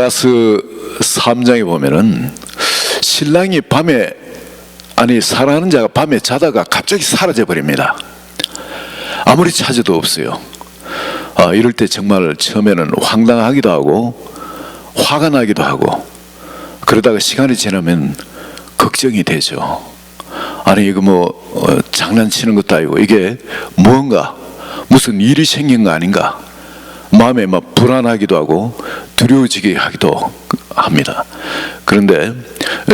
아가서 3장에 보면은 신랑이 밤에 사랑하는 자가 밤에 자다가 갑자기 사라져 버립니다. 아무리 찾아도 없어요. 이럴 때 정말 처음에는 황당하기도 하고 화가 나기도 하고, 그러다가 시간이 지나면 걱정이 되죠. 이거 장난치는 것도 아니고 이게 뭔가 무슨 일이 생긴 거 아닌가, 마음에 막 불안하기도 하고 두려워지게 하기도 합니다. 그런데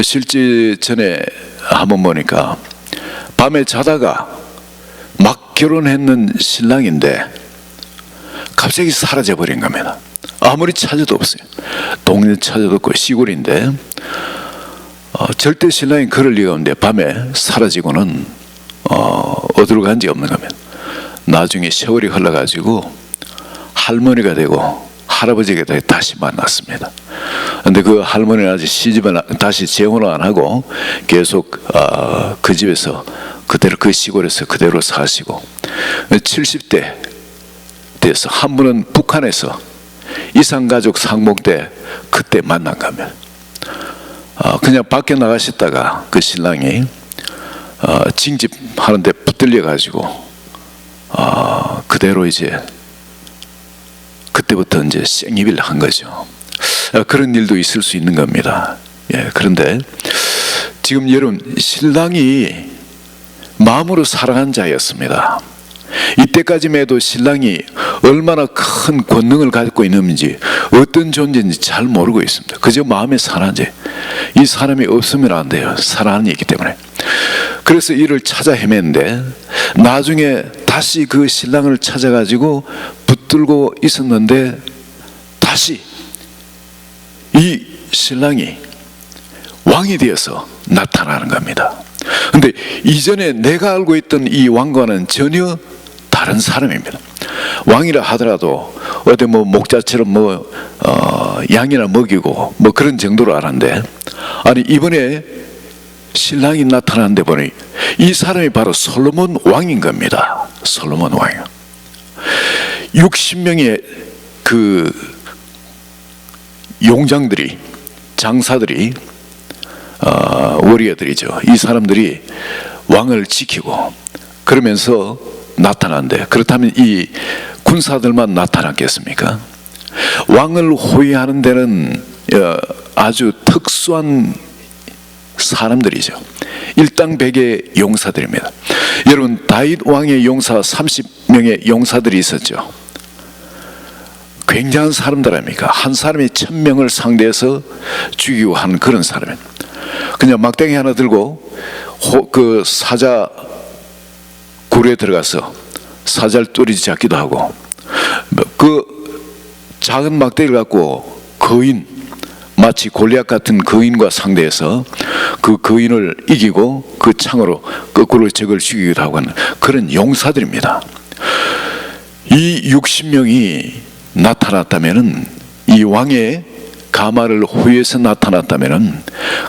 실제 전에 한번 보니까 밤에 자다가 막 결혼했는 신랑인데 갑자기 사라져 버린 겁니다. 아무리 찾아도 없어요. 동네 찾아도 없고 시골인데 절대 신랑이 그럴 리가 없는데 밤에 사라지고는 어디로 간지 없는 겁니다. 나중에 세월이 흘러가지고 할머니가 되고 할아버지가 되고 다시 만났습니다. 근데 그 할머니는 아직 시집을 다시 재혼을 안 하고 계속 그 집에서 그대로 그 시골에서 그대로 사시고 70대 돼서 한 분은 북한에서 이산가족 상봉 때 그때 만난 겁니다. 그냥 밖에 나가셨다가 그 신랑이 징집 하는데 붙들려 가지고 그대로 이제 그때부터 이제 생이별 한 거죠. 그런 일도 있을 수 있는 겁니다. 그런데 지금 여러분, 신랑이 마음으로 사랑한 자였습니다. 이때까지만 해도 신랑이 얼마나 큰 권능을 갖고 있는지, 어떤 존재인지 잘 모르고 있습니다. 그저 마음에 사랑한 자. 이 사람이 없으면 안 돼요. 사랑하는 이기 때문에. 그래서 이를 찾아 헤맸는데 나중에 다시 그 신랑을 찾아가지고 붙들고 있었는데 다시 이 신랑이 왕이 되어서 나타나는 겁니다. 근데 이전에 내가 알고 있던 이 왕과는 전혀 다른 사람입니다. 왕이라 하더라도 어디 목자처럼 양이나 먹이고 그런 정도로 알았는데, 이번에 신랑이 나타났는데 보니 이 사람이 바로 솔로몬 왕인 겁니다. 솔로몬 왕이요. 60명의 그 용장들이, 장사들이, 워리어들이죠. 이 사람들이 왕을 지키고 그러면서 나타난데, 그렇다면 이 군사들만 나타났겠습니까? 왕을 호위하는 데는 아주 특수한 사람들이죠. 일당백의 용사들입니다. 여러분, 다윗 왕의 용사 30명의 용사들이 있었죠. 굉장한 사람들 아닙니까? 한 사람이 1000명을 상대해서 죽이고 하는 그런 사람입니다. 그냥 막대기 하나 들고 그 사자 굴에 들어가서 사자를 뚜리지 잡기도 하고, 그 작은 막대기를 갖고 거인, 마치 골리앗 같은 거인과 상대해서 그 거인을 이기고 그 창으로 거꾸로 적을 죽이기도 하고 하는 그런 용사들입니다. 이 60명이 나타났다면은, 이 왕의 가마를 호위해서 나타났다면은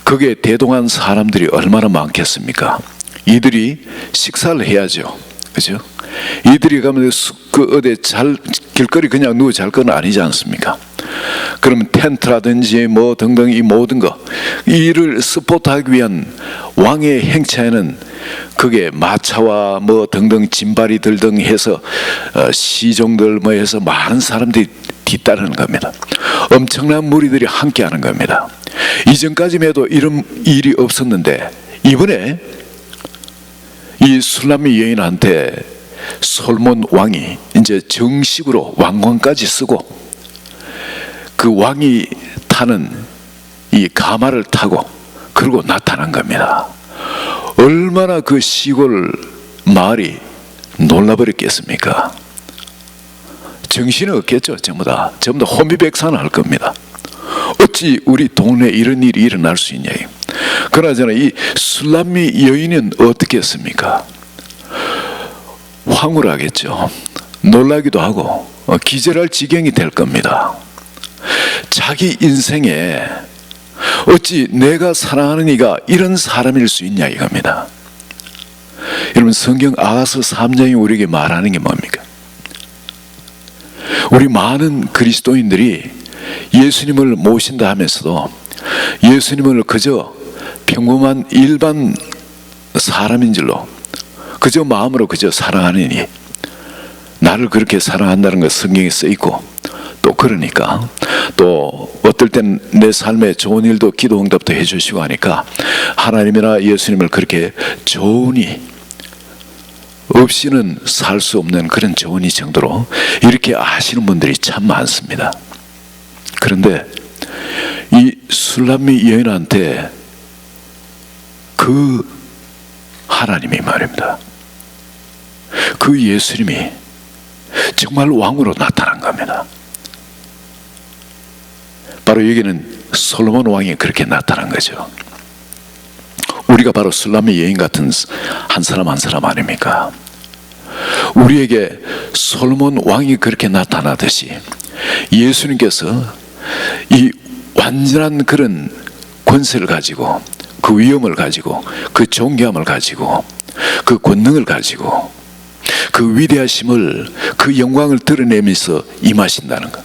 거기에 대동한 사람들이 얼마나 많겠습니까? 이들이 식사를 해야죠. 그죠? 이들이 가면 어디 길거리 그냥 누워 잘 건 아니지 않습니까? 그러면 텐트라든지 등등 이 모든 거, 이를 스포트하기 위한 왕의 행차에는 그게 마차와 등등 진발이 들등 해서 시종들 해서 많은 사람들이 뒤따르는 겁니다. 엄청난 무리들이 함께 하는 겁니다. 이전까지만 해도 이런 일이 없었는데, 이번에 이 술람미 여인한테 솔몬 왕이 이제 정식으로 왕관까지 쓰고 그 왕이 타는 이 가마를 타고 그러고 나타난 겁니다. 얼마나 그 시골 마을이 놀라버렸겠습니까? 정신이 없겠죠. 전부 다 혼비백산할 겁니다. 어찌 우리 동네에 이런 일이 일어날 수 있냐. 그나저나 이 술람미 여인은 어떻게 했습니까? 황홀하겠죠. 놀라기도 하고 기절할 지경이 될 겁니다. 자기 인생에 어찌 내가 사랑하는 이가 이런 사람일 수 있냐 이겁니다. 여러분, 성경 아가서 3장이 우리에게 말하는 게 뭡니까? 우리 많은 그리스도인들이 예수님을 모신다 하면서도 예수님을 그저 평범한 일반 사람인 줄로, 그저 마음으로 그저 사랑하느니, 나를 그렇게 사랑한다는 것 성경에 써 있고, 또 그러니까 또 어떨 땐 내 삶에 좋은 일도 기도 응답도 해주시고 하니까 하나님이나 예수님을 그렇게 좋으니 없이는 살 수 없는 그런 좋으니 정도로 이렇게 아시는 분들이 참 많습니다. 그런데 이 술람미 여인한테 그 하나님이 말입니다, 그 예수님이 정말 왕으로 나타난 겁니다. 바로 여기는 솔로몬 왕이 그렇게 나타난 거죠. 우리가 바로 술람미 여인 같은 한 사람 한 사람 아닙니까? 우리에게 솔로몬 왕이 그렇게 나타나듯이 예수님께서 이 완전한 그런 권세를 가지고, 그 위엄을 가지고, 그 존귀함을 가지고, 그 권능을 가지고, 그 위대하심을, 그 영광을 드러내면서 임하신다는 것,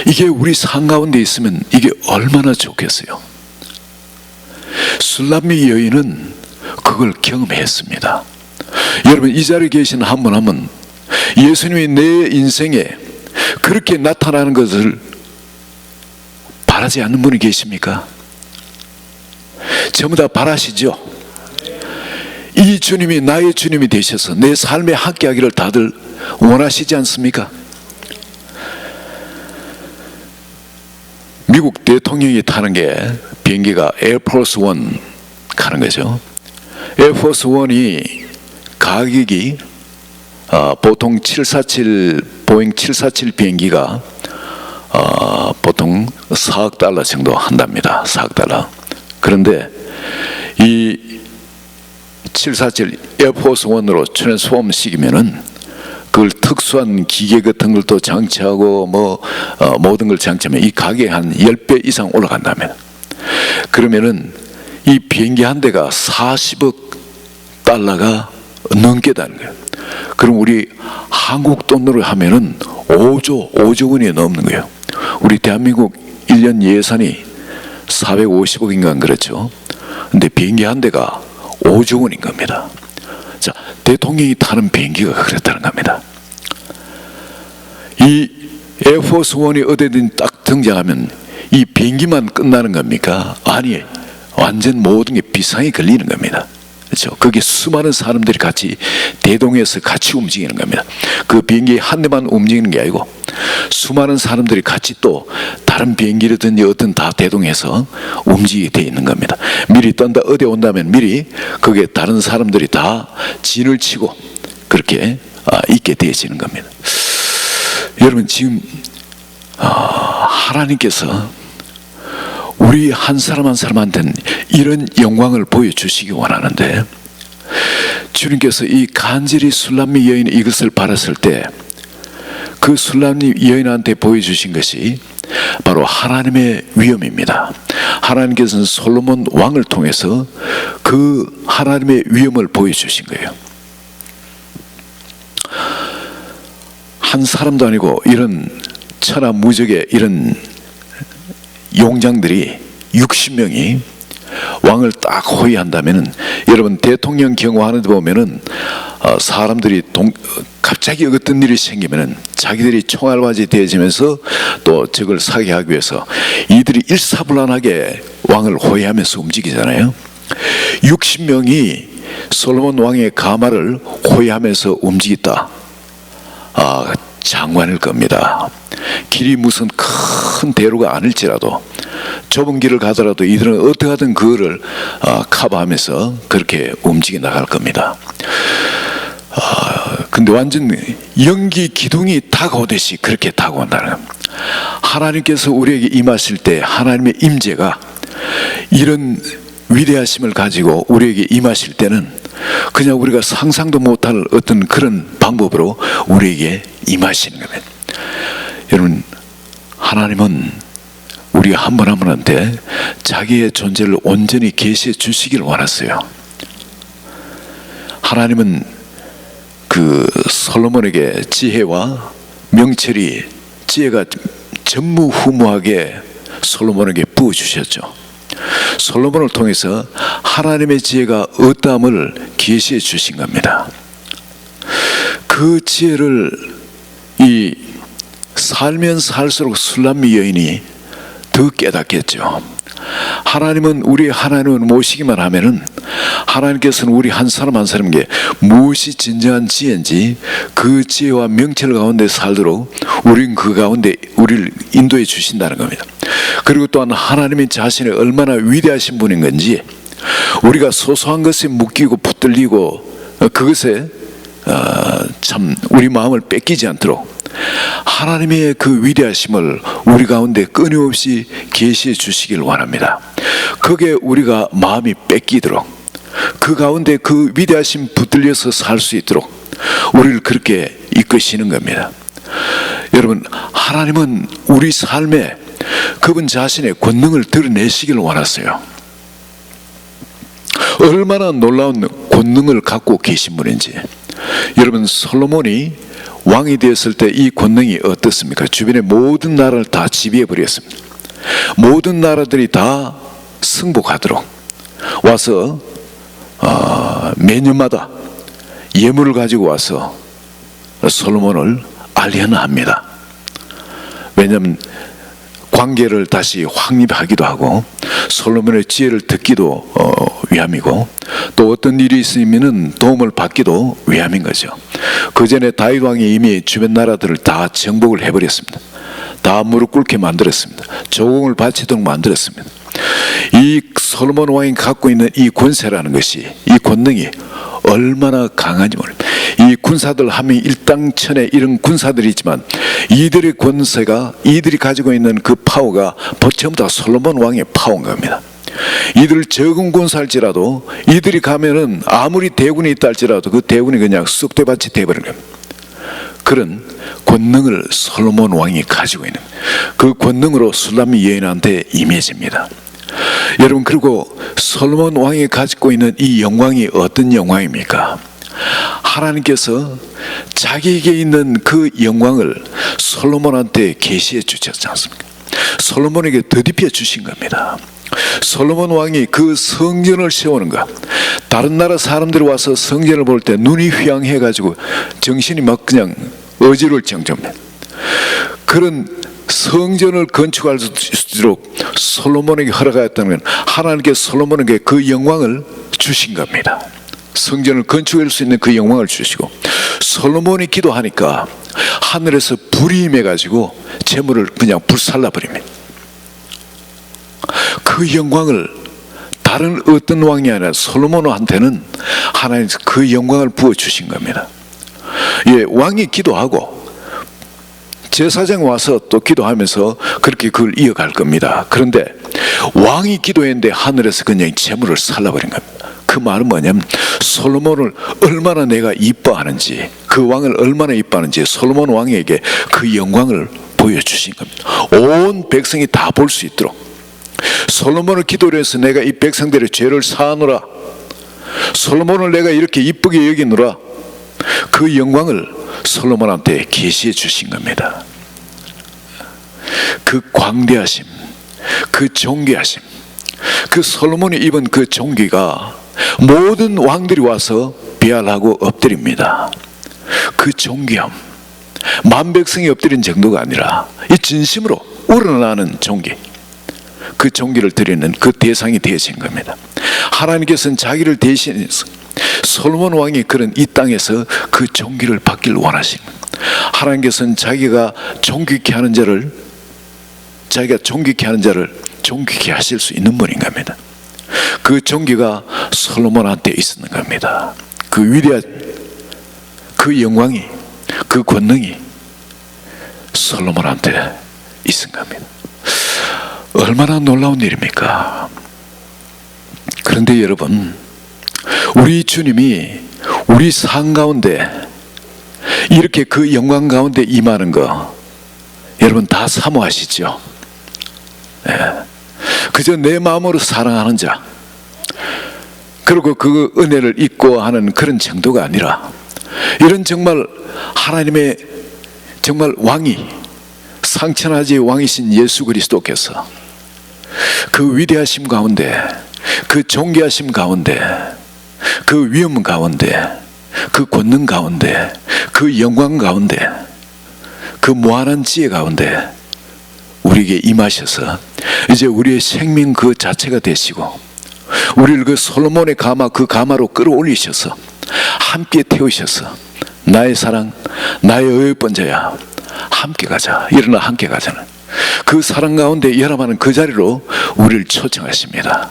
이게 우리 삶 가운데 있으면 이게 얼마나 좋겠어요. 술람미 여인은 그걸 경험했습니다. 여러분, 이 자리에 계신 한 분 한 분 예수님이 내 인생에 그렇게 나타나는 것을 바라지 않는 분이 계십니까? 전부 다 바라시죠? 이 주님이 나의 주님이 되셔서 내 삶에 함께하기를 다들 원하시지 않습니까? 미국 대통령이 타는 게 비행기가 에어포스 원 가는 거죠. 에어포스 원이 가격이 보통 747 보잉 747 비행기가 보통 4억 달러 정도 한답니다. 4억 달러. 그런데 이 747 에어포스 원으로 트랜스폼 시키면은 그걸 특수한 기계 같은 걸 또 장치하고 모든 걸 장치하면 이 가격이 한 10배 이상 올라간다면, 그러면은 이 비행기 한 대가 40억 달러가 넘게 되는 거예요. 그럼 우리 한국 돈으로 하면은 5조 원이 넘는 거예요. 우리 대한민국 1년 예산이 450억인가 그렇죠. 근데 비행기 한 대가 5조 원인 겁니다. 자, 대통령이 타는 비행기가 그랬다는 겁니다. 이 에어포스 원이 어디든 딱 등장하면 이 비행기만 끝나는 겁니까? 아니, 완전 모든 게 비상이 걸리는 겁니다. 그렇죠? 거기에 수많은 사람들이 같이 대동해서 같이 움직이는 겁니다. 그 비행기 한 대만 움직이는 게 아니고 수많은 사람들이 같이 또 다른 비행기라든지 어떤 다 대동해서 움직이게 되어 있는 겁니다. 미리 떤다 어디 온다면 미리 거기에 다른 사람들이 다 진을 치고 그렇게 있게 되어지는 겁니다. 여러분, 지금 하나님께서 우리 한 사람 한 사람한테는 이런 영광을 보여주시기 원하는데, 주님께서 이 간절히 술람미 여인이 이것을 바랐을 때 그 술람미 여인한테 보여주신 것이 바로 하나님의 위엄입니다. 하나님께서는 솔로몬 왕을 통해서 그 하나님의 위엄을 보여주신 거예요. 한 사람도 아니고 이런 천하무적의 이런 용장들이 60명이 왕을 딱 호위한다면은, 여러분 대통령 경호하는데 보면은 사람들이 갑자기 어떤 일이 생기면은 자기들이 총알바지 되어지면서 또 적을 사기하기 위해서 이들이 일사불란하게 왕을 호위하면서 움직이잖아요. 60명이 솔로몬 왕의 가마를 호위하면서 움직였다. 장관일 겁니다. 길이 무슨 큰 대로가 아닐지라도 좁은 길을 가더라도 이들은 어떻게 하든 그거를 커버하면서 그렇게 움직여 나갈 겁니다. 근데 완전 연기 기둥이 다가오듯이 그렇게 다가온다는 겁니다. 하나님께서 우리에게 임하실 때 하나님의 임재가 이런 위대하심을 가지고 우리에게 임하실 때는 그냥 우리가 상상도 못할 어떤 그런 방법으로 우리에게 임하시는 겁니다. 여러분, 하나님은 우리 한 분 한 분한테 자기의 존재를 온전히 계시해 주시기를 원했어요. 하나님은 그 솔로몬에게 지혜와 명철이, 지혜가 전무후무하게 솔로몬에게 부어주셨죠. 솔로몬을 통해서 하나님의 지혜가 어떠함을 계시해 주신 겁니다. 그 지혜를 이 살면 살수록 술람미 여인이 더 깨닫겠죠. 하나님은 모시기만 하면은 하나님께서는 우리 한 사람 한 사람에게 무엇이 진정한 지혜인지 그 지혜와 명철 가운데 살도록 우리는 그 가운데 우리를 인도해 주신다는 겁니다. 그리고 또한 하나님이 자신이 얼마나 위대하신 분인 건지 우리가 소소한 것에 묶이고 붙들리고 그것에 참 우리 마음을 뺏기지 않도록 하나님의 그 위대하심을 우리 가운데 끊임없이 계시해 주시길 원합니다. 거기에 우리가 마음이 뺏기도록 그 가운데 그 위대하심 붙들려서 살 수 있도록 우리를 그렇게 이끄시는 겁니다. 여러분, 하나님은 우리 삶에 그분 자신의 권능을 드러내시길 원하세요. 얼마나 놀라운 권능을 갖고 계신 분인지. 여러분, 솔로몬이 왕이 되었을 때 이 권능이 어떻습니까? 주변의 모든 나라를 다 지배해 버렸습니다. 모든 나라들이 다 승복하도록 와서 매년마다 예물을 가지고 와서 솔로몬을 알려합니다. 왜냐하면 관계를 다시 확립하기도 하고 솔로몬의 지혜를 듣기도 위함이고 또 어떤 일이 있으면 도움을 받기도 위함인 거죠. 그 전에 다윗 왕이 이미 주변 나라들을 다 정복을 해버렸습니다. 다 무릎 꿇게 만들었습니다. 조공을 바치도록 만들었습니다. 이 솔로몬 왕이 갖고 있는 이 권세라는 것이, 이 권능이 얼마나 강한지 모릅니다. 이 군사들 하면 일당천에 이런 군사들이 있지만 이들의 권세가, 이들이 가지고 있는 그 파워가 전부 다 솔로몬 왕의 파워인 겁니다. 이들 적은 군사일지라도 이들이 가면은 아무리 대군이 있다 할지라도 그 대군이 그냥 쑥대밭이 되어버리는 겁니다. 그런 권능을 솔로몬 왕이 가지고 있는, 그 권능으로 술람미 여인한테 임해집니다. 여러분, 그리고 솔로몬 왕이 가지고 있는 이 영광이 어떤 영광입니까? 하나님께서 자기에게 있는 그 영광을 솔로몬한테 계시해 주셨지 않습니까? 솔로몬에게 덧입혀 주신 겁니다. 솔로몬 왕이 그 성전을 세우는 것, 다른 나라 사람들이 와서 성전을 볼 때 눈이 휘황해 가지고 정신이 막 그냥 어지러울 정도입니다. 그런 성전을 건축할 수 있도록 솔로몬에게 허락하였다면 하나님께 솔로몬에게 그 영광을 주신 겁니다. 성전을 건축할 수 있는 그 영광을 주시고, 솔로몬이 기도하니까 하늘에서 불이 임해가지고 재물을 그냥 불살라버립니다. 그 영광을 다른 어떤 왕이 아니라 솔로몬한테는 하나님께서 그 영광을 부어주신 겁니다. 예, 왕이 기도하고 제사장 와서 또 기도하면서 그렇게 그걸 이어갈 겁니다. 그런데 왕이 기도했는데 하늘에서 그냥 재물을 살라버린 겁니다. 그 말은 뭐냐면 솔로몬을 얼마나 내가 이뻐하는지, 그 왕을 얼마나 이뻐하는지 솔로몬 왕에게 그 영광을 보여주신 겁니다. 온 백성이 다 볼 수 있도록 솔로몬을 기도를 해서 내가 이 백성들의 죄를 사하노라, 솔로몬을 내가 이렇게 이쁘게 여기노라, 그 영광을 솔로몬한테 계시해 주신 겁니다. 그 광대하심, 그 존귀하심, 그 솔로몬이 입은 그 존귀가 모든 왕들이 와서 비할하고 엎드립니다. 그 존귀함, 만 백성이 엎드린 정도가 아니라 이 진심으로 우러나는 존귀, 그 존귀를 드리는 그 대상이 되어진 겁니다. 하나님께서는 자기를 대신해서 솔로몬 왕이 그런 이 땅에서 그 존귀를 받길 원하신 겁니다. 하나님께서는 자기가 존귀케 하는 자를 존귀케 하실 수 있는 분인 겁니다. 그 존귀가 솔로몬한테 있었는 겁니다. 그 위대한 그 영광이, 그 권능이 솔로몬한테 있은 겁니다. 얼마나 놀라운 일입니까? 그런데 여러분, 우리 주님이 우리 삶 가운데 이렇게 그 영광 가운데 임하는 거 여러분 다 사모하시죠? 네. 그저 내 마음으로 사랑하는 자, 그리고 그 은혜를 잊고 하는 그런 정도가 아니라 이런 정말 하나님의 정말 왕이 상천하지 왕이신 예수 그리스도께서 그 위대하심 가운데, 그 존귀하심 가운데, 그 위엄 가운데, 그 권능 가운데, 그 영광 가운데, 그 무한한 지혜 가운데 우리에게 임하셔서 이제 우리의 생명 그 자체가 되시고, 우리를 그 솔로몬의 가마, 그 가마로 끌어올리셔서 함께 태우셔서 나의 사랑, 나의 의번자야, 함께 가자, 일어나 함께 가자는 그 사랑 가운데 열람하는 그 자리로 우리를 초청하십니다.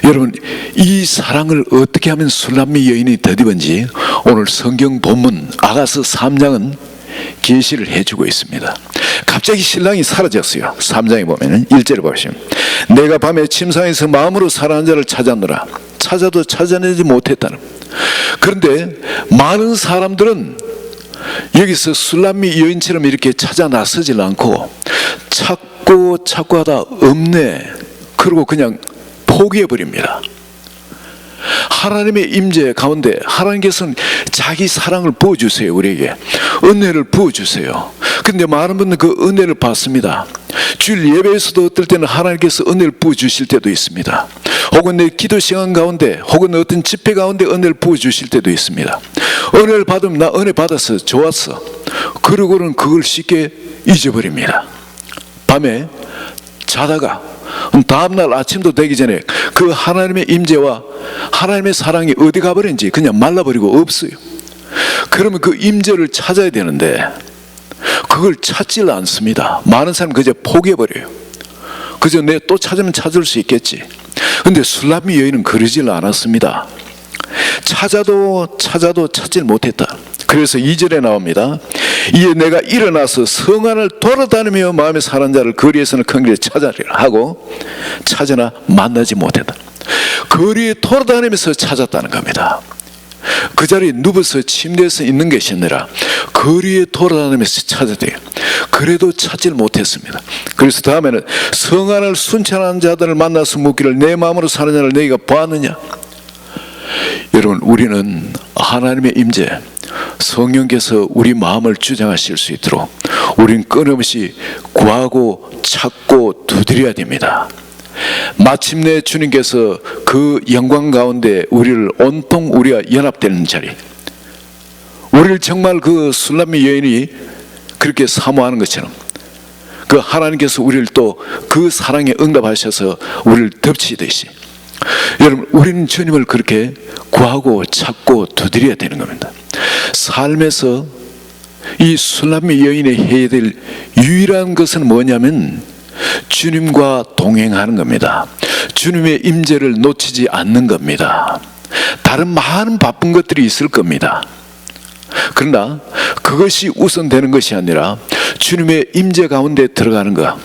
여러분, 이 사랑을 어떻게 하면 술람미 여인이 덧입은지 오늘 성경 본문 아가서 3장은 계시를 해주고 있습니다. 갑자기 신랑이 사라졌어요. 3장에 보면 1절에 보시면, 내가 밤에 침상에서 마음으로 사랑하는 자를 찾았노라. 찾아도 찾아내지 못했다는. 그런데 많은 사람들은 여기서 술람미 여인처럼 이렇게 찾아 나서질 않고 찾고 하다 없네, 그러고 그냥 포기해버립니다. 하나님의 임재 가운데 하나님께서는 자기 사랑을 부어주세요. 우리에게 은혜를 부어주세요. 근데 많은 분들은 그 은혜를 받습니다. 주일 예배에서도 어떨 때는 하나님께서 은혜를 부어주실 때도 있습니다. 혹은 내 기도 시간 가운데, 혹은 어떤 집회 가운데 은혜를 부어주실 때도 있습니다. 은혜를 받으면 나 은혜 받았어, 좋았어, 그러고는 그걸 쉽게 잊어버립니다. 밤에 자다가 다음날 아침도 되기 전에 그 하나님의 임재와 하나님의 사랑이 어디 가버린지 그냥 말라버리고 없어요. 그러면 그 임재를 찾아야 되는데 그걸 찾질 않습니다. 많은 사람은 그저 포기해버려요. 그저 내 또 찾으면 찾을 수 있겠지. 근데 술람미 여인은 그러질 않았습니다. 찾아도 찾질 못했다. 그래서 2절에 나옵니다. 이에 내가 일어나서 성 안을 돌아다니며 마음에 사는 자를 거리에서는 큰길에 찾아내라 하고 찾으나 만나지 못했다. 거리에 돌아다니면서 찾았다는 겁니다. 그 자리에 누워서 침대에서 있는 것이 아니라 거리에 돌아다니면서 찾았대요. 그래도 찾질 못했습니다. 그래서 다음에는 성 안을 순찰하는 자들을 만나서 묻기를 내 마음으로 사는 자를 너희가 보았느냐. 여러분, 우리는 하나님의 임재, 성령께서 우리 마음을 주장하실 수 있도록 우리는 끊임없이 구하고 찾고 두드려야 됩니다. 마침내 주님께서 그 영광 가운데 우리를 온통 우리가 연합되는 자리, 우리를 정말 그 술람미 여인이 그렇게 사모하는 것처럼 그 하나님께서 우리를 또 그 사랑에 응답하셔서 우리를 덮치듯이, 여러분, 우리는 주님을 그렇게 구하고 찾고 두드려야 되는 겁니다. 삶에서 이 술람미 여인이 해야 될 유일한 것은 뭐냐면 주님과 동행하는 겁니다. 주님의 임재를 놓치지 않는 겁니다. 다른 많은 바쁜 것들이 있을 겁니다. 그러나 그것이 우선되는 것이 아니라 주님의 임재 가운데 들어가는 것,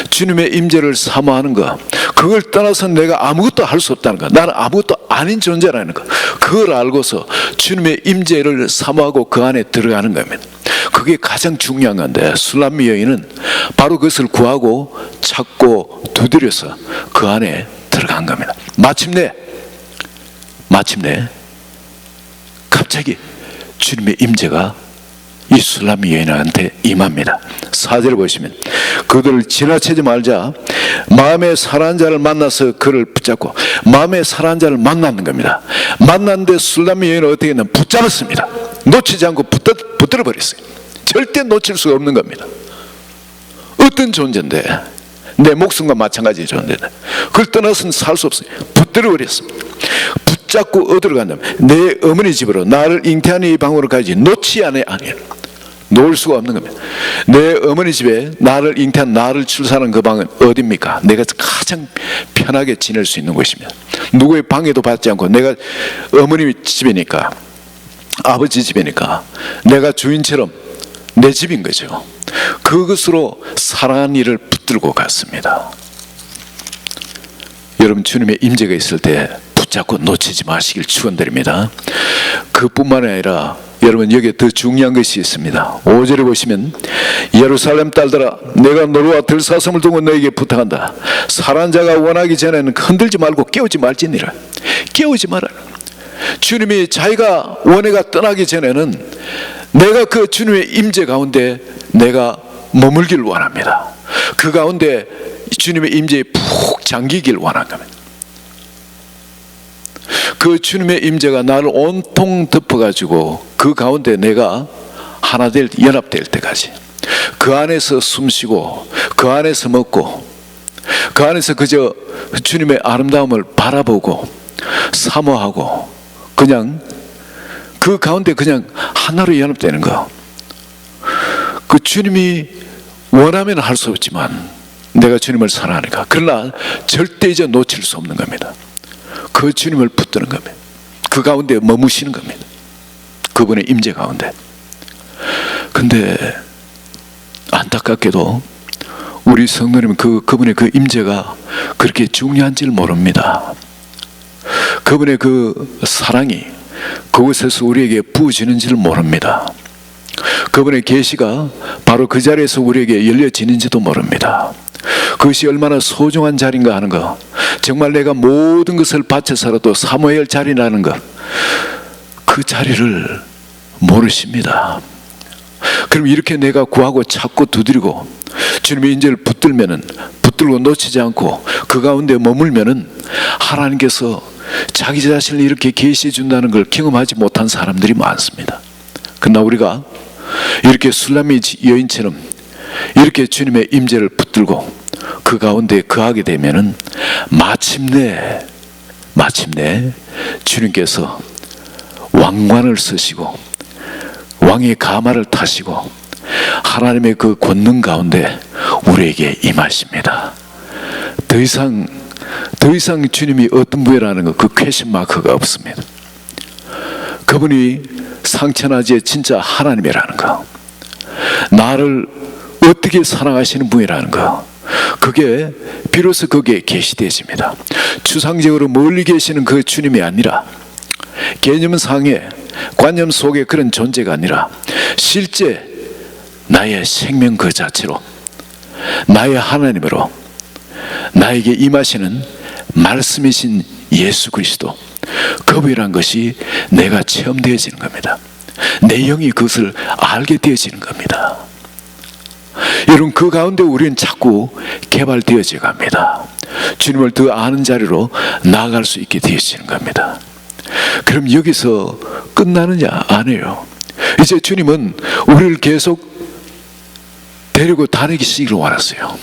주님의 임재를 사모하는 것, 그걸 떠나서 내가 아무것도 할 수 없다는 것, 나는 아무것도 아닌 존재라는 것, 그걸 알고서 주님의 임재를 사모하고 그 안에 들어가는 겁니다. 그게 가장 중요한 건데, 술람미 여인은 바로 그것을 구하고 찾고 두드려서 그 안에 들어간 겁니다. 마침내 갑자기 주님의 임재가 이 술람미 여인한테 임합니다. 4절을 보시면, 그들을 지나치지 말자 마음에 사랑하는 자를 만나서 그를 붙잡고, 마음에 사랑하는 자를 만나는 겁니다. 만났는데 술람미 여인은 어떻게 했냐면 붙잡았습니다. 놓치지 않고 붙들어 버렸어요. 절대 놓칠 수가 없는 겁니다. 어떤 존재인데, 내 목숨과 마찬가지의 존재인데 그걸 떠나서는 살 수 없어요. 붙들어 버렸습니다. 붙잡고 어디로 간다면 내 어머니 집으로, 나를 잉태하는 이 방으로 가야지 놓지 않아요. 놓을 수가 없는 겁니다. 내 어머니 집에 나를 잉태한, 나를 출산한 그 방은 어디입니까? 내가 가장 편하게 지낼 수 있는 곳입니다. 누구의 방해도 받지 않고, 내가 어머니 집이니까, 아버지 집이니까 내가 주인처럼 내 집인 거죠. 그것으로 사랑하는 이를 붙들고 갔습니다. 여러분, 주님의 임재가 있을 때 붙잡고 놓치지 마시길 축원드립니다. 그뿐만 아니라 여러분, 여기에 더 중요한 것이 있습니다. 5절에 보시면, 예루살렘 딸들아, 내가 너와 들사슴을 두고 너에게 부탁한다. 사랑하는 자가 원하기 전에는 흔들지 말고 깨우지 말지니라. 깨우지 말아라. 주님이 자기가 원해가 떠나기 전에는 내가 그 주님의 임재 가운데 내가 머물기를 원합니다. 그 가운데 주님의 임재에 푹 잠기길 원한 겁니다. 그 주님의 임재가 나를 온통 덮어가지고 그 가운데 내가 하나 될, 연합될 때까지 그 안에서 숨쉬고 그 안에서 먹고 그 안에서 그저 주님의 아름다움을 바라보고 사모하고 그냥 그 가운데 그냥 하나로 연합되는 거. 그 주님이 원하면 할 수 없지만 내가 주님을 사랑하니까, 그러나 절대 이제 놓칠 수 없는 겁니다. 그 주님을 붙드는 겁니다. 그 가운데 머무시는 겁니다. 그분의 임재 가운데. 근데 안타깝게도 우리 성도님은 그분의 그 임재가 그렇게 중요한지를 모릅니다. 그분의 그 사랑이 그곳에서 우리에게 부어지는지를 모릅니다. 그분의 계시가 바로 그 자리에서 우리에게 열려지는지도 모릅니다. 그것이 얼마나 소중한 자리인가 하는 것, 정말 내가 모든 것을 바쳐서라도 사모해야 할 자리라는 것, 그 자리를 모르십니다. 그럼 이렇게 내가 구하고 찾고 두드리고 주님의 인재를 붙들고 놓치지 않고 그 가운데 머물면은 하나님께서 자기 자신을 이렇게 계시해 준다는 걸 경험하지 못한 사람들이 많습니다. 그러나 우리가 이렇게 술람미 여인처럼 이렇게 주님의 임재를 붙들고 그 가운데 거하게 되면은 마침내 주님께서 왕관을 쓰시고 왕의 가마를 타시고 하나님의 그 권능 가운데 우리에게 임하십니다. 더 이상 주님이 어떤 분이라는 그 퀘션 마크가 없습니다. 그분이 상천하지의 진짜 하나님이라는 거, 나를 어떻게 사랑하시는 분이라는 거, 그게 비로소 거기에 계시되어집니다. 추상적으로 멀리 계시는 그 주님이 아니라 개념상의 관념 속의 그런 존재가 아니라 실제 나의 생명 그 자체로 나의 하나님으로 나에게 임하시는 말씀이신 예수 그리스도, 그분이란 것이 내가 체험되어지는 겁니다. 내 영이 그것을 알게 되어지는 겁니다. 여러분, 그 가운데 우리는 자꾸 개발되어져 갑니다. 주님을 더 아는 자리로 나아갈 수 있게 되어지는 겁니다. 그럼 여기서 끝나느냐? 아니에요. 이제 주님은 우리를 계속 데리고 다니시기를 원하세요.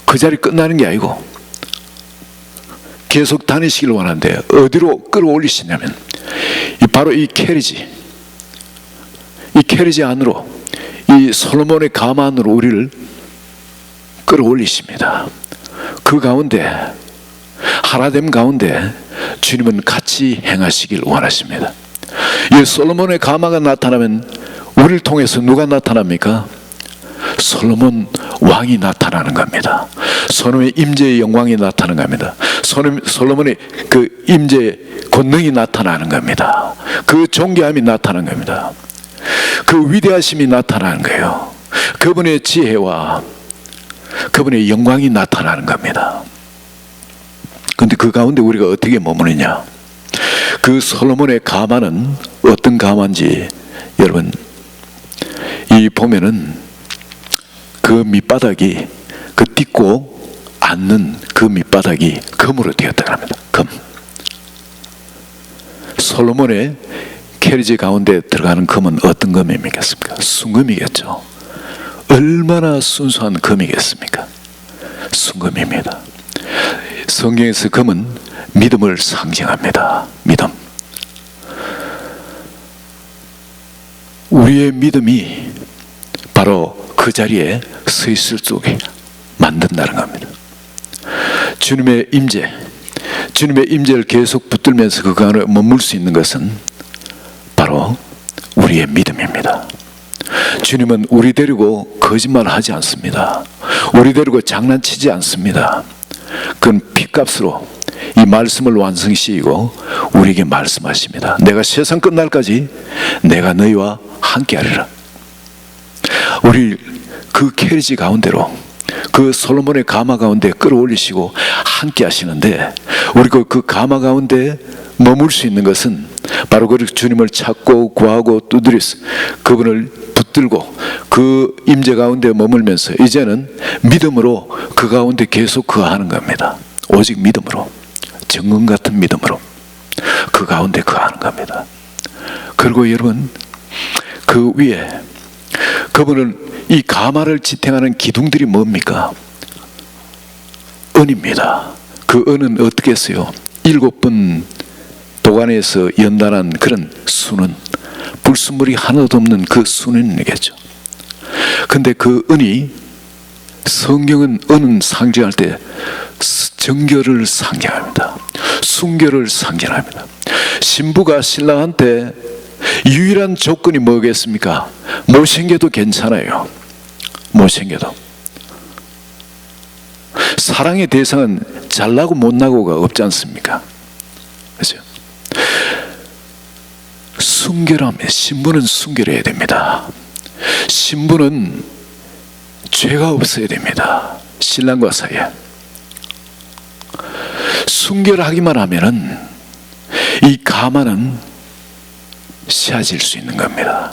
그 자리 끝나는 게 아니고 계속 다니시기를 원하는데, 어디로 끌어올리시냐면 바로 이 캐리지 안으로, 이 솔로몬의 가마 안으로 우리를 끌어올리십니다. 그 가운데, 하나됨 가운데 주님은 같이 행하시길 원하십니다. 이 솔로몬의 가마가 나타나면 우리를 통해서 누가 나타납니까? 솔로몬 왕이 나타나는 겁니다. 솔로몬의 임재의 영광이 나타나는 겁니다. 솔로몬의 그 임재의 권능이 나타나는 겁니다. 그 존귀함이 나타나는 겁니다. 그 위대하심이 나타나는 거예요. 그분의 지혜와 그분의 영광이 나타나는 겁니다. 그런데 그 가운데 우리가 어떻게 머무느냐? 그 솔로몬의 가마는 어떤 가마인지 여러분, 이 보면은 그 밑바닥이, 그 딛고 앉는 그 밑바닥이 금으로 되었다고 합니다. 금. 솔로몬의 캐리지 가운데 들어가는 금은 어떤 금이겠습니까? 순금이겠죠. 얼마나 순수한 금이겠습니까? 순금입니다. 성경에서 금은 믿음을 상징합니다. 믿음. 우리의 믿음이 바로 그 자리에 서 있을 수 있게 만든다는 겁니다. 주님의 임재를 계속 붙들면서 그 안에 머물 수 있는 것은 바로 우리의 믿음입니다. 주님은 우리 데리고 거짓말하지 않습니다. 우리 데리고 장난치지 않습니다. 그건 핏값으로 이 말씀을 완성시키고 우리에게 말씀하십니다. 내가 세상 끝날까지 내가 너희와 함께하리라. 우리 그 캐리지 가운데로, 그 솔로몬의 가마 가운데 끌어올리시고 함께 하시는데, 우리가 그 가마 가운데 머물 수 있는 것은 바로 그 주님을 찾고 구하고 두드려서 그분을 붙들고 그 임재 가운데 머물면서 이제는 믿음으로 그 가운데 계속 거하는 겁니다. 오직 믿음으로, 정금 같은 믿음으로 그 가운데 거하는 겁니다. 그리고 여러분, 그 위에 그분은 이 가마를 지탱하는 기둥들이 뭡니까? 은입니다. 그 은은 어떻게 했어요? 7번 도관에서 연단한 그런 수는, 불순물이 하나도 없는 그 수는이겠죠. 근데 그 은이, 성경은 은은 상징할 때 정결을 상징합니다. 순결을 상징합니다. 신부가 신랑한테 유일한 조건이 뭐겠습니까? 못생겨도 괜찮아요. 못생겨도. 사랑의 대상은 잘나고 못나고가 없지 않습니까? 그렇죠? 순결함에, 신부는 순결해야 됩니다. 신부는 죄가 없어야 됩니다. 신랑과 사이에. 순결하기만 하면은 이 가마는 씌어질 수 있는 겁니다.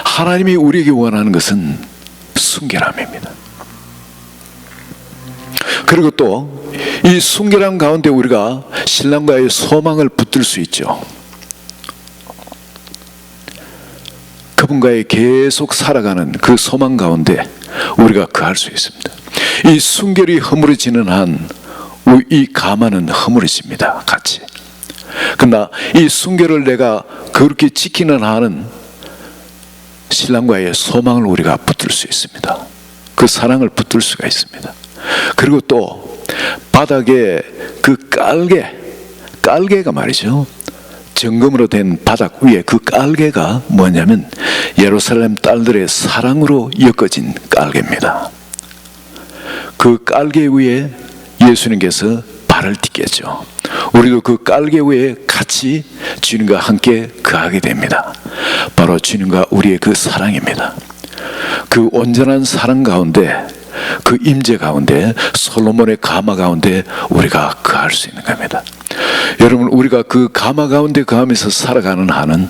하나님이 우리에게 원하는 것은 순결함입니다. 그리고 또 이 순결함 가운데 우리가 신랑과의 소망을 붙들 수 있죠. 그분과의 계속 살아가는 그 소망 가운데 우리가 거할 수 있습니다. 이 순결이 허물어지는 한 이 가마는 허물어집니다. 같이. 그러나 이 순결을 내가 그렇게 지키는 한은 신랑과의 소망을 우리가 붙들 수 있습니다. 그 사랑을 붙들 수가 있습니다. 그리고 또 바닥에 그 깔개가 말이죠. 정금으로 된 바닥 위에 그 깔개가 뭐냐면 예루살렘 딸들의 사랑으로 엮어진 깔개입니다. 그 깔개 위에 예수님께서 발을 딛겠죠. 우리도 그 깔개 위에 같이 주님과 함께 거하게 됩니다. 바로 주님과 우리의 그 사랑입니다. 그 온전한 사랑 가운데, 그 임재 가운데, 솔로몬의 가마 가운데 우리가 거할 수 있는 겁니다. 여러분, 우리가 그 가마 가운데 거하면서 살아가는 한은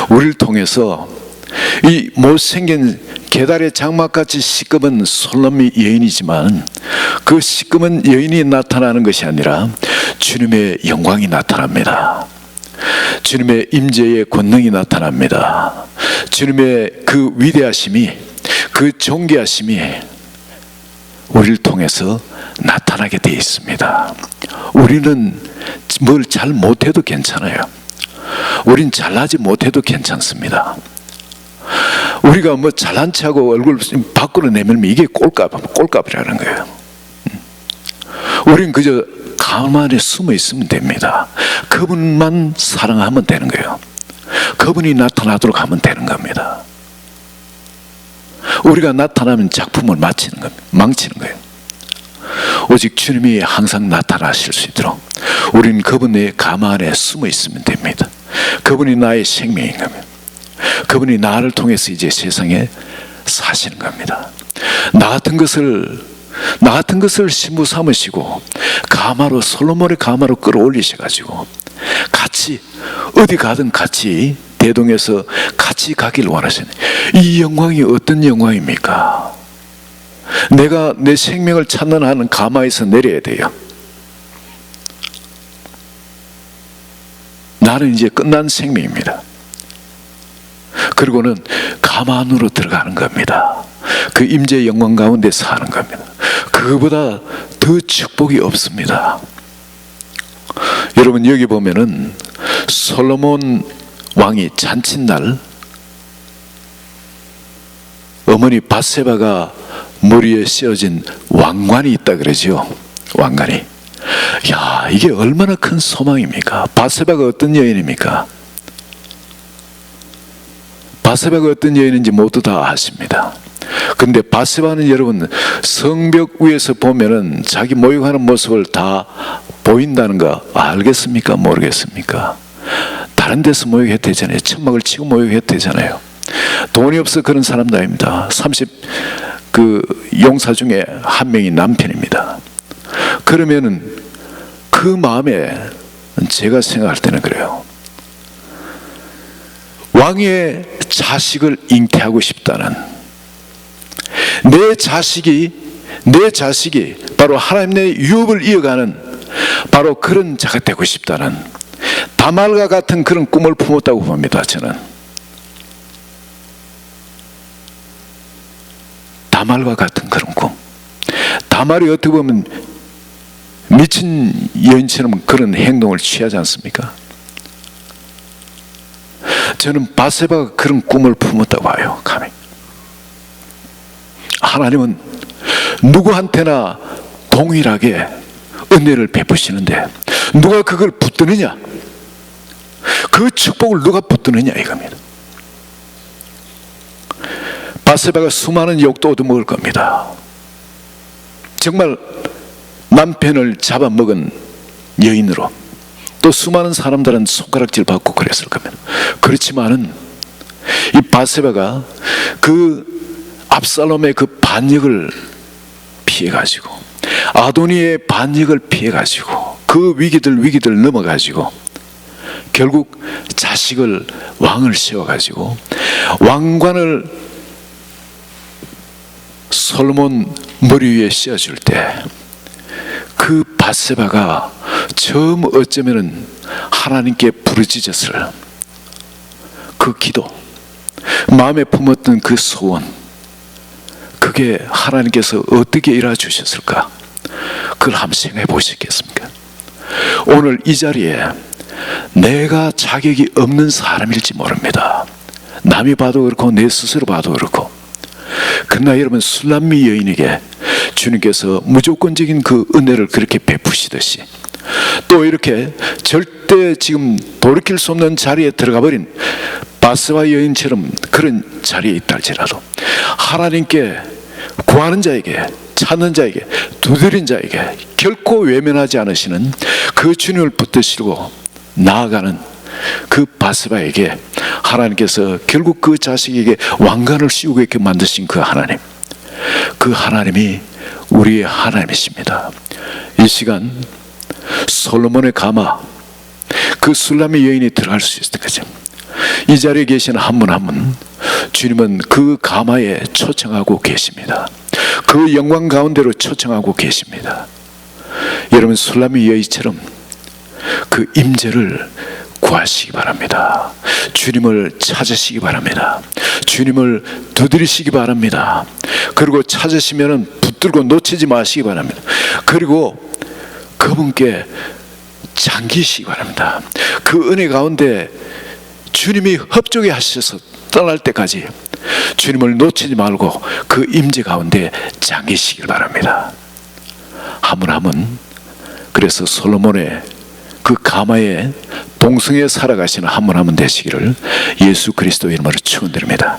우리를 통해서 이 못생긴 게달의 장막같이 시꺼먼 솔로몬 여인이지만 그 시꺼먼 여인이 나타나는 것이 아니라 주님의 영광이 나타납니다. 주님의 임재의 권능이 나타납니다. 주님의 그 위대하심이, 그 존귀하심이 우리를 통해서 나타나게 되어 있습니다. 우리는 뭘 잘 못해도 괜찮아요. 우린 잘나지 못해도 괜찮습니다. 우리가 뭐 잘난 체하고 얼굴 밖으로 내밀면 이게 꼴값이라는 거예요. 우린 그저 가만히 숨어 있으면 됩니다. 그분만 사랑하면 되는 거예요. 그분이 나타나도록 하면 되는 겁니다. 우리가 나타나면 작품을 망치는 거예요. 오직 주님이 항상 나타나실 수 있도록 우리는 그분의 가마 안에 숨어 있으면 됩니다. 그분이 나의 생명인 겁니다. 그분이 나를 통해서 이제 세상에 사시는 겁니다. 나 같은 것을 신부 삼으시고 가마로, 솔로몬의 가마로 끌어올리셔가지고 같이 어디 가든 같이 대동해서 같이 가길 원하시는, 이 영광이 어떤 영광입니까? 내가 내 생명을 찾는 한은 가마에서 내려야 돼요. 나는 이제 끝난 생명입니다. 그리고는 가마 안으로 들어가는 겁니다. 그 임재의 영광 가운데 사는 겁니다. 그거보다 더 축복이 없습니다. 여러분, 여기 보면은 솔로몬 왕이 잔칫날 어머니 밧세바가 머리에 씌워진 왕관이 있다 그러죠. 왕관이. 야, 이게 얼마나 큰 소망입니까? 밧세바가 어떤 여인입니까? 밧세바가 어떤 여인인지 모두 다 아십니다. 근데 밧세바는 여러분 성벽 위에서 보면은 자기 모욕하는 모습을 다 보인다는 거 알겠습니까? 모르겠습니까? 다른 데서 모욕했대잖아요. 천막을 치고 모욕했대잖아요. 돈이 없어 그런 사람도 아닙니다. 30 용사 중에 한 명이 남편입니다. 그러면은 그 마음에 제가 생각할 때는 그래요. 왕의 자식을 잉태하고 싶다는, 내 자식이 바로 하나님의 유업을 이어가는 바로 그런 자가 되고 싶다는 다말과 같은 그런 꿈을 품었다고 봅니다. 저는 다말과 같은 그런 꿈. 다말이 어떻게 보면 미친 여인처럼 그런 행동을 취하지 않습니까? 저는 바세바가 그런 꿈을 품었다고 봐요. 감히. 하나님은 누구한테나 동일하게 은혜를 베푸시는데 누가 그걸 붙드느냐, 그 축복을 누가 붙드느냐 이겁니다. 바세바가 수많은 욕도 얻어먹을 겁니다. 정말 남편을 잡아먹은 여인으로 또 수많은 사람들은 손가락질 받고 그랬을 겁니다. 그렇지만은 이 바세바가 그 압살롬의 그 반역을 피해가지고, 아도니의 반역을 피해가지고, 그 위기들 넘어가지고 결국 자식을 왕을 세워가지고 왕관을 솔로몬 머리 위에 씌워줄 때 그 바세바가 처음 어쩌면은 하나님께 부르짖었을 그 기도, 마음에 품었던 그 소원, 그게 하나님께서 어떻게 일하 주셨을까? 그걸 한번 생각해 보시겠습니까? 오늘 이 자리에 내가 자격이 없는 사람일지 모릅니다. 남이 봐도 그렇고 내 스스로 봐도 그렇고. 그러나 여러분, 술람미 여인에게 주님께서 무조건적인 그 은혜를 그렇게 베푸시듯이 또 이렇게 절대 지금 돌이킬 수 없는 자리에 들어가 버린 바세바 여인처럼 그런 자리에 있다 할지라도 하나님께 구하는 자에게, 찾는 자에게, 두드린 자에게 결코 외면하지 않으시는 그 주님을 붙드시고 나아가는 그 바세바에게 하나님께서 결국 그 자식에게 왕관을 씌우게 이렇게 만드신 그 하나님, 그 하나님이 우리의 하나님이십니다. 이 시간 솔로몬의 가마, 그 술람미 여인이 들어갈 수 있을 때까지 이 자리에 계시는 한 분 한 분 주님은 그 가마에 초청하고 계십니다. 그 영광 가운데로 초청하고 계십니다. 여러분, 술람미 여인처럼 그 임재를 구하시기 바랍니다. 주님을 찾으시기 바랍니다. 주님을 두드리시기 바랍니다. 그리고 찾으시면 붙들고 놓치지 마시기 바랍니다. 그리고 그분께 잠기시기 바랍니다. 그 은혜 가운데 주님이 협조게 하셔서 떠날 때까지 주님을 놓치지 말고 그 임재 가운데 잠기시길 바랍니다. 한 분 한 분, 그래서 솔로몬의 그 가마에 동성에 살아가시는 한 분 한 분 되시기를 예수 그리스도의 이름으로 축원드립니다.